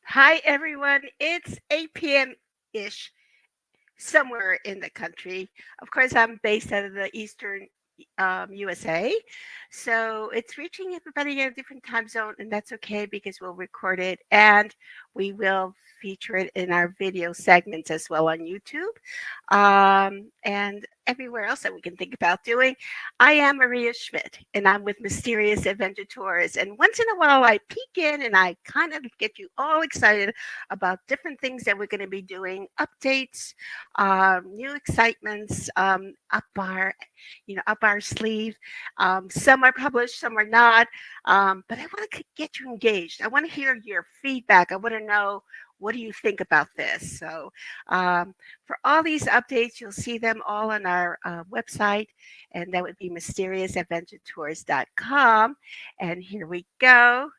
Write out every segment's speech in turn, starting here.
Hi, everyone. It's 8 p.m. ish somewhere in the country. Of course, I'm based out of the Eastern USA. So it's reaching everybody in a different time zone, and that's okay because we'll record it and we will feature it in our video segments as well on YouTube and everywhere else that we can think about doing. I am Maria Schmidt, and I'm with Mysterious Adventure Tours. And once in a while, I peek in and I kind of get you all excited about different things that we're going to be doing, updates, new excitements up our sleeve. Some are published, some are not. But I want to get you engaged. I want to hear your feedback. I want to know what do you think about this. So for all these updates, you'll see them all on our website, and that would be mysterioussadventuretours.com. And here we go.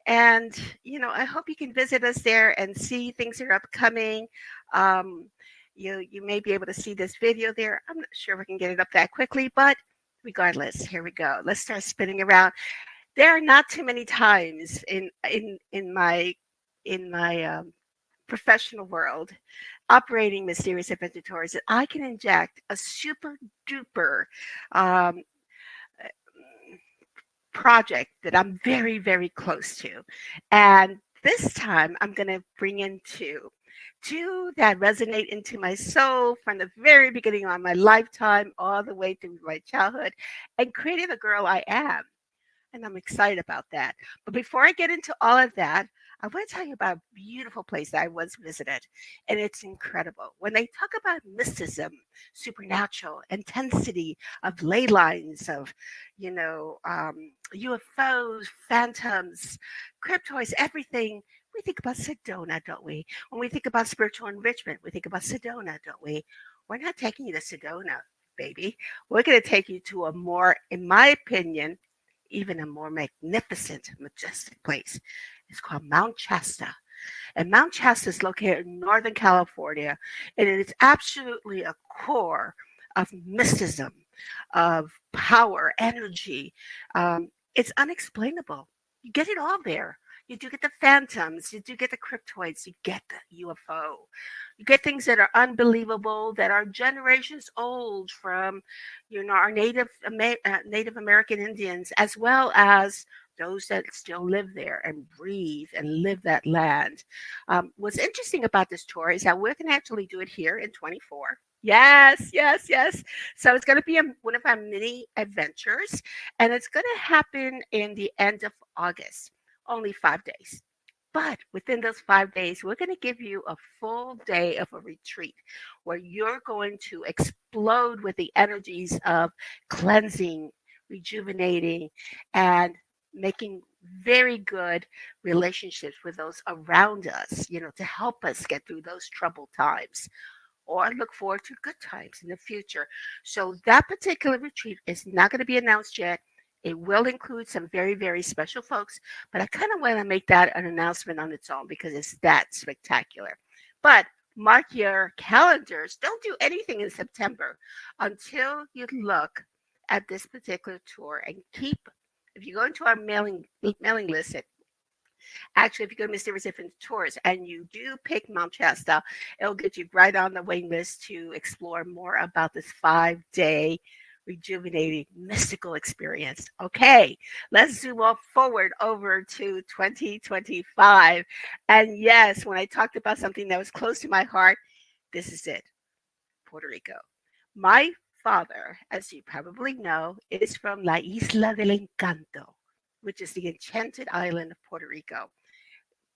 And, I hope you can visit us there and see things that are upcoming. Um, you may be able to see this video there. I'm not sure if I can get it up that quickly, but regardless, here we go. Let's start spinning around. There are not too many times in my professional world operating Mysterious Adventure Tours that I can inject a super duper um, project that I'm very, very close to. And this time I'm going to bring in two that resonate into my soul from the very beginning of my lifetime all the way through my childhood and created the girl I am. And I'm excited about that. But before I get into all of that, I want to tell you about a beautiful place that I once visited, and it's incredible. When they talk about mysticism, supernatural, intensity of ley lines, of UFOs, phantoms, cryptoids, everything, we think about Sedona, don't we? When we think about spiritual enrichment, we think about Sedona, don't we? We're not taking you to Sedona, baby. We're going to take you to a more, in my opinion, even a more magnificent, majestic place. It's called Mount Shasta. And Mount Shasta is located in Northern California, and it is absolutely a core of mysticism, of power, energy. It's unexplainable. You get it all there. You do get the phantoms, you do get the cryptoids, you get the UFO. You get things that are unbelievable, that are generations old from, our Native American Indians, as well as those that still live there and breathe and live that land. What's interesting about this tour is that we can actually do it here in 24. Yes, yes, yes. So it's going to be one of our mini adventures, and it's going to happen in the end of August, only 5 days. But within those 5 days, we're going to give you a full day of a retreat where you're going to explode with the energies of cleansing, rejuvenating, and making very good relationships with those around us, to help us get through those troubled times or look forward to good times in the future. So that particular retreat is not going to be announced yet. It will include some very, very special folks, but I kind of want to make that an announcement on its own because it's that spectacular. But mark your calendars. Don't do anything in September until you look at this particular tour and keep. If you go into our mailing list, actually, if you go to Mysterious Different Tours and you do pick Mount Shasta, it'll get you right on the waiting list to explore more about this 5 day rejuvenating mystical experience. Okay, let's zoom off forward over to 2025. And yes, when I talked about something that was close to my heart, this is it, Puerto Rico. My father, as you probably know, is from La Isla del Encanto, which is the enchanted island of Puerto Rico.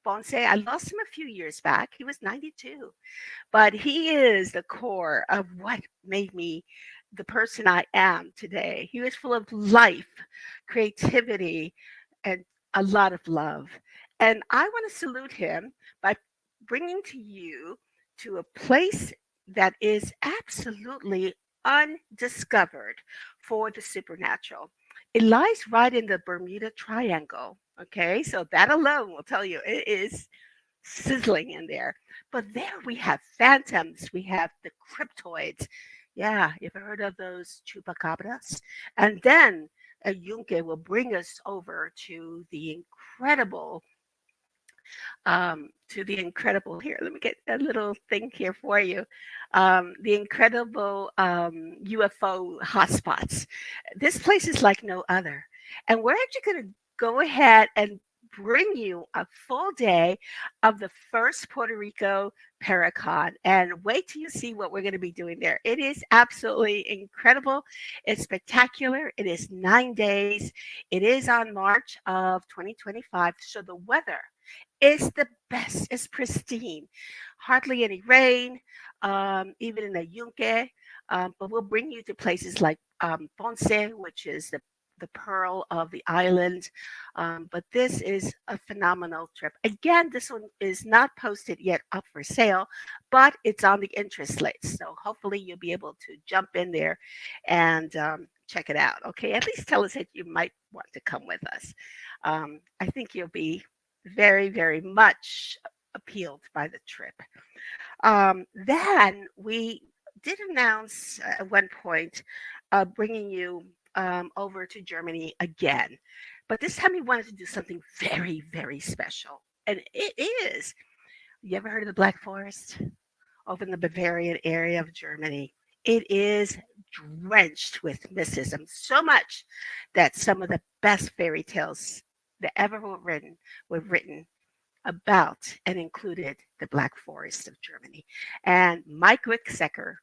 Ponce, I lost him a few years back. He was 92, but he is the core of what made me the person I am today. He was full of life, creativity, and a lot of love. And I want to salute him by bringing to you to a place that is absolutely undiscovered for the supernatural. It lies right in the Bermuda Triangle. Okay, so that alone will tell you it is sizzling in there. But there we have phantoms, we have the cryptoids. Yeah, you've heard of those chupacabras? And then a Yunque will bring us over to the incredible to the incredible. Here, let me get a little thing here for you. The incredible UFO hotspots. This place is like no other. And we're actually going to go ahead and bring you a full day of the first Puerto Rico Paracon. And wait till you see what we're going to be doing there. It is absolutely incredible. It's spectacular. It is 9 days. It is on March of 2025. So the weather is the best. It's pristine. Hardly any rain, even in the Yunque. But we'll bring you to places like Ponce, which is the pearl of the island. But this is a phenomenal trip. Again, this one is not posted yet up for sale, but it's on the interest list. So hopefully you'll be able to jump in there and check it out. Okay, at least tell us that you might want to come with us. I think you'll be very, very much appealed by the trip. Then we did announce at one point bringing you over to Germany again. But this time we wanted to do something very, very special. And it is. You ever heard of the Black Forest over in the Bavarian area of Germany? It is drenched with mysticism, so much that some of the best fairy tales that ever were written about and included the Black Forest of Germany. And Mike Wicksecker,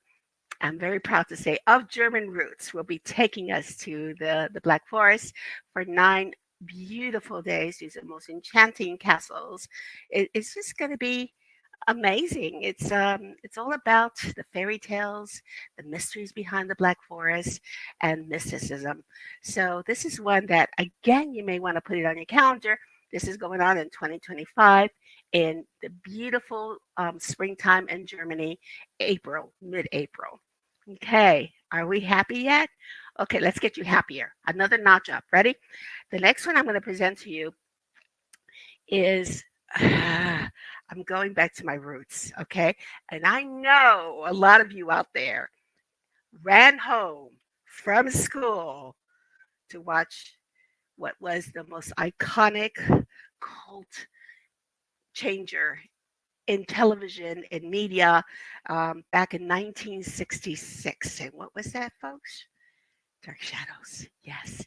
I'm very proud to say, of German roots, will be taking us to the Black Forest for 9 beautiful days. These are the most enchanting castles. It's just going to be amazing. It's all about the fairy tales, the mysteries behind the Black Forest, and mysticism. So this is one that again you may want to put it on your calendar. This is going on in 2025 in the beautiful springtime in Germany, April, mid-April. Okay, are we happy yet? Okay, let's get you happier. Another notch up. Ready? The next one I'm going to present to you is I'm going back to my roots, okay? And I know a lot of you out there ran home from school to watch what was the most iconic cult changer in television and media back in 1966. And what was that, folks? Dark Shadows. Yes.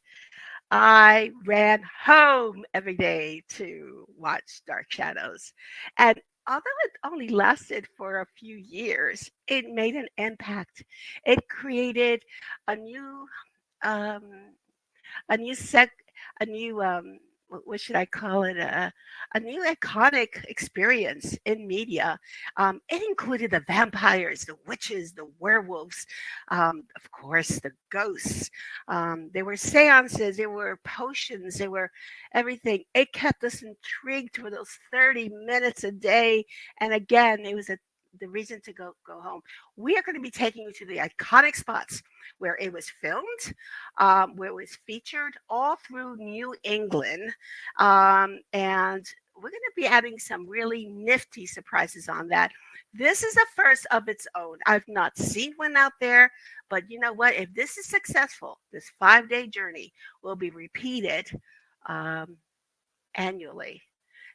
I ran home every day to watch Dark Shadows. And although it only lasted for a few years, it made an impact. It created a new um, a new sec a new what should I call it? A new iconic experience in media. It included the vampires, the witches, the werewolves, of course, the ghosts. There were seances, there were potions, there were everything. It kept us intrigued for those 30 minutes a day. And again, it was the reason to go home. We are going to be taking you to the iconic spots where it was filmed, where it was featured all through New England. And we're going to be adding some really nifty surprises on that. This is a first of its own. I've not seen one out there, but you know what? If this is successful, this 5 day journey will be repeated um, annually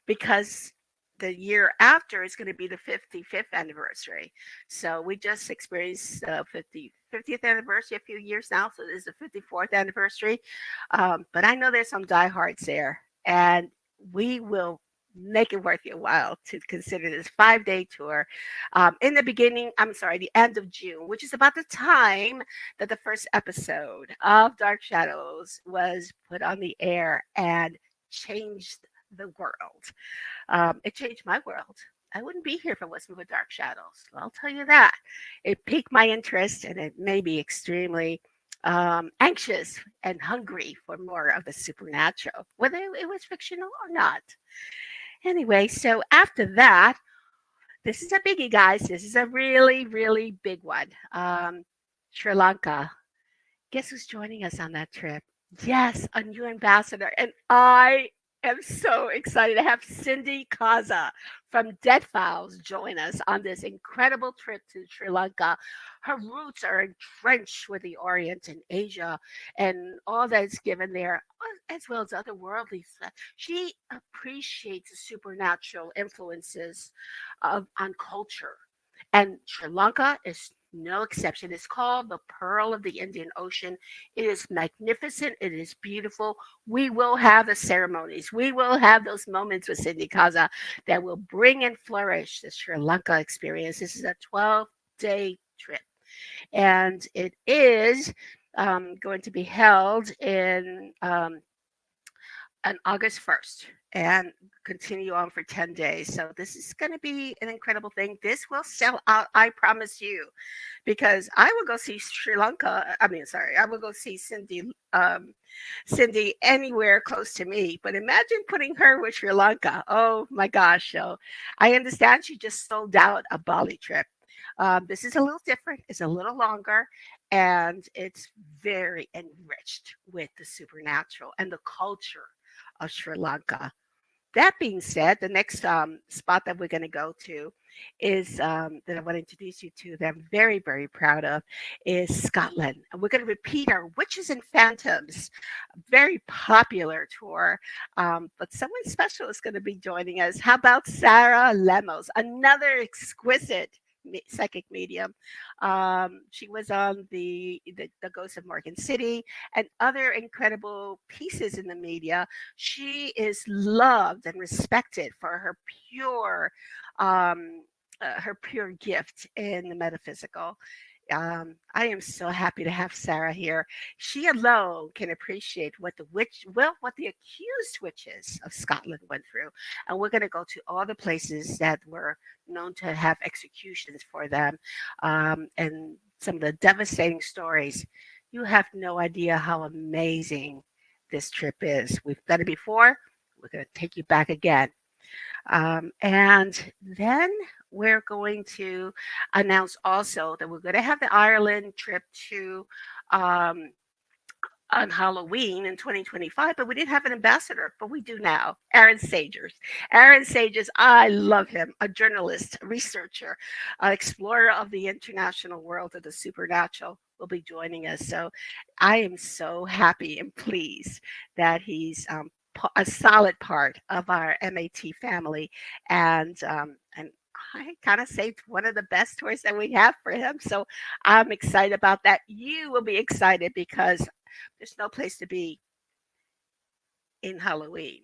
because the year after is going to be the 55th anniversary. So we just experienced the 50th anniversary a few years now. So this is the 54th anniversary. But I know there's some diehards there, and we will make it worth your while to consider this 5 day tour in the beginning, I'm sorry, the end of June, which is about the time that the first episode of Dark Shadows was put on the air and changed the world. It changed my world. I wouldn't be here if it wasn't for Dark Shadows. I'll tell you that. It piqued my interest and it made me extremely anxious and hungry for more of the supernatural, whether it was fictional or not. Anyway, so after that, this is a biggie, guys. This is a really, really big one. Sri Lanka. Guess who's joining us on that trip? Yes, a new ambassador. And I am so excited to have Cindy Kaza from Dead Files join us on this incredible trip to Sri Lanka. Her roots are entrenched with the Orient and Asia and all that's given there. as well as otherworldly stuff. She appreciates the supernatural influences on culture. And Sri Lanka is no exception. It's called the Pearl of the Indian Ocean. It is magnificent. It is beautiful. We will have the ceremonies. We will have those moments with Cindy Kaza that will bring and flourish the Sri Lanka experience. This is a 12-day trip, and it is going to be held on August 1st and continue on for 10 days. So this is going to be an incredible thing. This will sell out, I promise you, because I will go see Sri Lanka. I mean, sorry, I will go see Cindy anywhere close to me. But imagine putting her with Sri Lanka. Oh my gosh. So I understand she just sold out a Bali trip. This is a little different, it's a little longer, and it's very enriched with the supernatural and the culture of Sri Lanka. That being said, the next spot that we're going to go to is that I want to introduce you to that I'm very, very proud of is Scotland. And we're going to repeat our Witches and Phantoms, very popular tour. But someone special is going to be joining us. How about Sarah Lemos, another exquisite psychic medium? She was on the Ghost of Morgan City and other incredible pieces in the media. She is loved and respected for um, her pure gift in the metaphysical. I am so happy to have Sarah here. She alone can appreciate what the accused witches of Scotland went through, and we're going to go to all the places that were known to have executions for them, and some of the devastating stories. You have no idea how amazing this trip is. We've done it before. We're going to take you back again. And then we're going to announce also that we're going to have the Ireland trip to um, on Halloween in 2025, but we didn't have an ambassador, but we do now. Aaron Sagers. Aaron Sagers, I love him, a journalist, a researcher, an explorer of the international world of the supernatural, will be joining us. So I am so happy and pleased that he's a solid part of our MAT family. And I kind of saved one of the best toys that we have for him. So I'm excited about that. You will be excited because there's no place to be in Halloween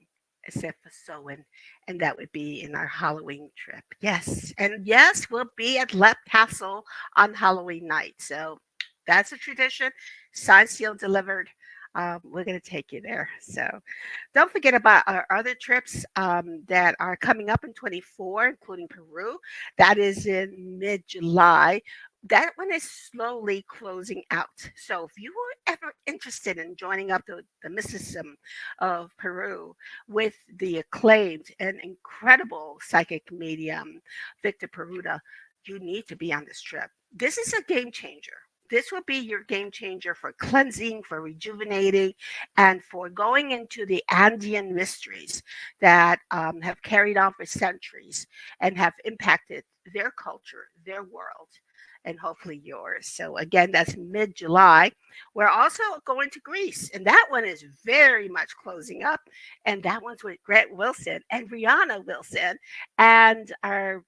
except for Sowen, and that would be in our Halloween trip. Yes, and yes, we'll be at Lep Castle on Halloween night. So that's a tradition. Signed, sealed, delivered. We're going to take you there. So don't forget about our other trips that are coming up in 24, including Peru. That is in mid July. That one is slowly closing out. So if you were ever interested in joining up the mysticism of Peru with the acclaimed and incredible psychic medium, Victor Peruta, you need to be on this trip. This is a game changer. This will be your game changer for cleansing, for rejuvenating, and for going into the Andean mysteries that have carried on for centuries and have impacted their culture, their world, and hopefully yours. So, again, that's mid July. We're also going to Greece, and that one is very much closing up. And that one's with Grant Wilson and Rihanna Wilson and our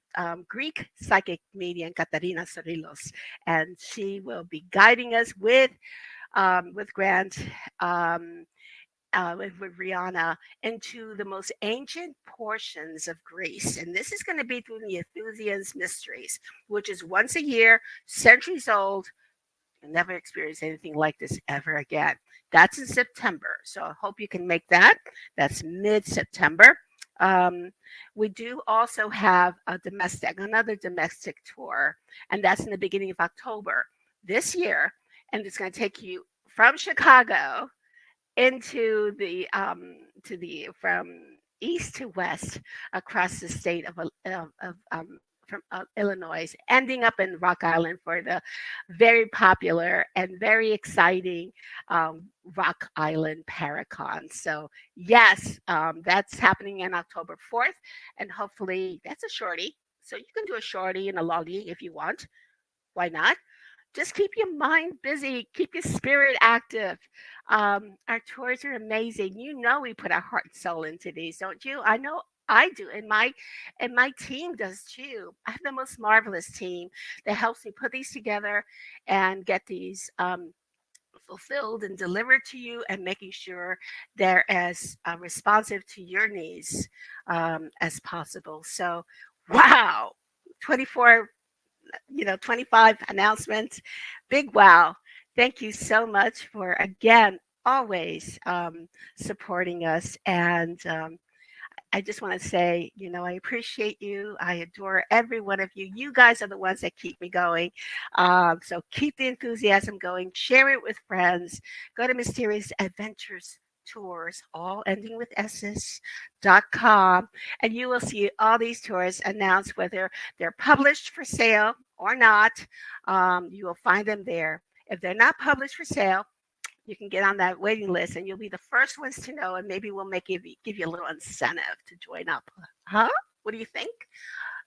Greek psychic medium, Katarina Sorilos. And she will be guiding us with Grant. With Rihanna into the most ancient portions of Greece. And this is going to be through the Enthusiast Mysteries, which is once a year, centuries old. You'll never experience anything like this ever again. That's in September. So I hope you can make that. That's mid September. Um, we do also have another domestic tour, and that's in the beginning of October this year. And it's going to take you from Chicago into the to the from east to west across the state of from Illinois, ending up in Rock Island for the very popular and very exciting Rock Island Paracon. So yes, that's happening on October 4th, and hopefully that's a shorty. So you can do a shorty and a longie if you want. Why not? just keep your mind busy, keep your spirit active. Our tours are amazing. You know we put our heart and soul into these, don't you? I know I do, and my team does too. I have the most marvelous team that helps me put these together and get these fulfilled and delivered to you, and making sure they're as responsive to your needs as possible. So, wow, 24 25 announcements. Big wow. Thank you so much for, again, always supporting us. And I just want to say, I appreciate you. I adore every one of you. You guys are the ones that keep me going. So keep the enthusiasm going. Share it with friends. Go to Mysterious Adventures Tours, all ending with S's.com, and you will see all these tours announced, whether they're published for sale or not. You will find them there. If they're not published for sale, you can get on that waiting list and you'll be the first ones to know, and maybe we'll give you a little incentive to join up. Huh? What do you think?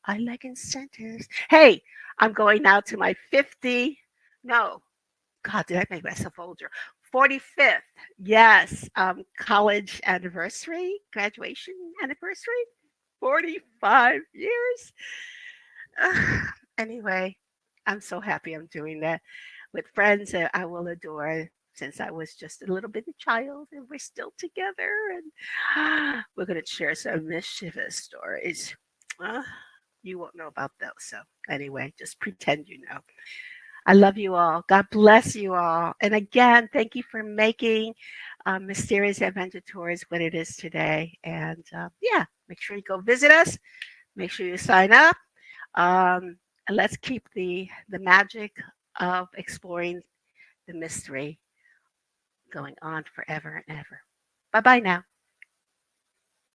I like incentives. Hey, I'm going now to my 50. No, God, did I make myself older? 45th. Yes, college anniversary, graduation anniversary. 45 years. Anyway, I'm so happy I'm doing that with friends that I will adore since I was just a little bitty child, and we're still together, and we're going to share some mischievous stories. Uh, you won't know about those. So, anyway, just pretend you know. I love you all. God bless you all. And again, thank you for making Mysterious Adventure Tours what it is today. And yeah, make sure you go visit us. Make sure you sign up. And let's keep the magic of exploring the mystery going on forever and ever. Bye bye now.